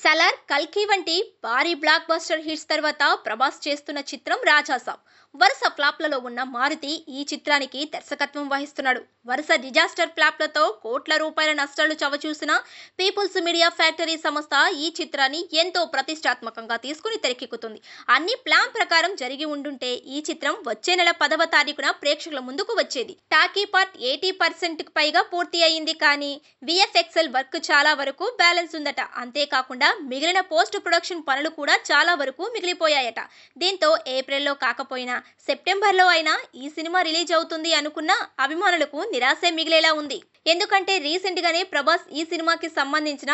సలార్, కల్కి వంటి భారీ బ్లాక్ బస్టర్ హిట్స్ తర్వాత ప్రభాస్ చేస్తున్న చిత్రం రాజాసాబ్. వరుస ఫ్లాప్లలో ఉన్న మారుతి ఈ చిత్రానికి దర్శకత్వం వహిస్తున్నాడు. వరుస డిజాస్టర్ ఫ్లాప్లతో కోట్ల రూపాయల నష్టాలు చవిచూసిన పీపుల్స్ మీడియా ఫ్యాక్టరీ సంస్థ ఈ చిత్రాన్ని ఎంతో ప్రతిష్టాత్మకంగా తీసుకుని తెరకెక్కుతుంది. అన్ని ప్లాన్ ప్రకారం జరిగి ఉండుంటే ఈ చిత్రం వచ్చే నెల 10వ తారీఖున ప్రేక్షకుల ముందుకు వచ్చేది. టాకీ పార్ట్ 80% పైగా పూర్తి అయింది. కానీ విఎఫ్ఎక్స్ఎల్ వర్క్ చాలా వరకు బ్యాలెన్స్ ఉందట. అంతేకాకుండా మిగిలిన పోస్ట్ ప్రొడక్షన్ పనులు కూడా చాలా వరకు మిగిలిపోయాయట. దీంతో ఏప్రిల్లో కాకపోయినా సెప్టెంబర్లో అయినా ఈ సినిమా రిలీజ్ అవుతుంది అనుకున్న అభిమానులకు నిరాశే మిగిలేలా ఉంది. ఎందుకంటే రీసెంట్ గానే ప్రభాస్ ఈ సినిమాకి సంబంధించిన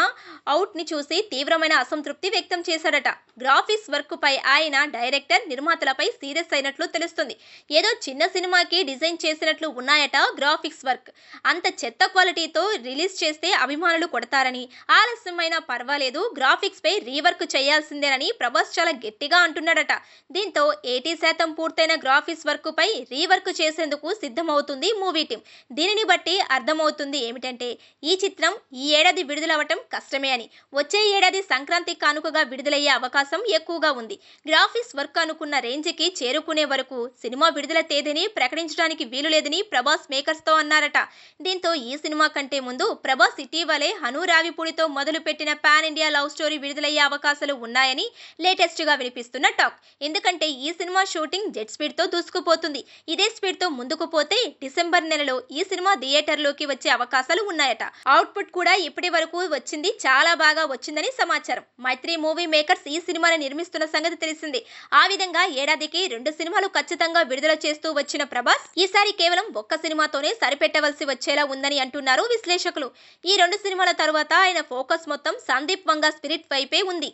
అవుట్ ని చూసి తీవ్రమైన అసంతృప్తి వ్యక్తం చేశాడట. గ్రాఫిక్స్ వర్క్ పై ఆయన డైరెక్టర్, నిర్మాతలపై సీరియస్ అయినట్లు తెలుస్తుంది. ఏదో చిన్న సినిమాకి డిజైన్ చేసినట్లు ఉన్నాయట గ్రాఫిక్స్ వర్క్. అంత చెత్త క్వాలిటీతో రిలీజ్ చేస్తే అభిమానులు కొడతారని, ఆలస్యమైనా పర్వాలేదు గ్రాఫిక్స్ పై రీవర్క్ చేయాల్సిందేనని ప్రభాస్ చాలా గట్టిగా అంటున్నాడట. దీంతో 80% పూర్తయిన గ్రాఫిక్స్ వర్క్ పై రీవర్క్ చేసేందుకు సిద్ధమవుతుంది మూవీ టీం. దీనిని బట్టి అర్థమవుతుంది ఏమిటంటే ఈ చిత్రం ఈ ఏడాది విడుదలవటం కష్టమే అని. వచ్చే ఏడాది సంక్రాంతి కానుకగా విడుదలయ్యే అవకాశం ఎక్కువగా ఉంది. గ్రాఫిక్స్ వర్క్ అనుకున్న రేంజ్కి చేరుకునే వరకు సినిమా విడుదల తేదీని ప్రకటించడానికి వీలు లేదని ప్రభాస్ మేకర్స్ తో అన్నారట. దీంతో ఈ సినిమా కంటే ముందు ప్రభాస్ ఇటీవలే హను రావిపూడితో మొదలుపెట్టిన పాన్ ఇండియా లవ్ స్టోరీ విడుదలయ్యే అవకాశాలు ఉన్నాయని లేటెస్ట్ గా వినిపిస్తున్న టాక్. ఎందుకంటే ఈ సినిమా షూటింగ్ జెట్ స్పీడ్ తో దూసుకుపోతుంది. ఇదే స్పీడ్ తో ముందుకు పోతే డిసెంబర్ నెలలో ఈ సినిమా థియేటర్లోకి వచ్చే అవకాశాలు ఉన్నాయట. అవుట్పుట్ కూడా ఇప్పటి వరకు వచ్చింది చాలా బాగా వచ్చిందని సమాచారం. మైత్రి మూవీ మేకర్స్ ఈ సినిమాని నిర్మిస్తున్న సంగతి తెలిసింది. ఆ విధంగా ఏడాదికి 2 సినిమాలు ఖచ్చితంగా విడుదల చేస్తూ వచ్చిన ప్రభాస్ ఈసారి కేవలం ఒక్క సినిమాతోనే సరిపెట్టవలసి వచ్చేలా ఉందని అంటున్నారు విశ్లేషకులు. ఈ 2 సినిమాల తరువాత ఆయన ఫోకస్ మొత్తం సందీప్ వంగా స్పిరిట్ వైపే ఉంది.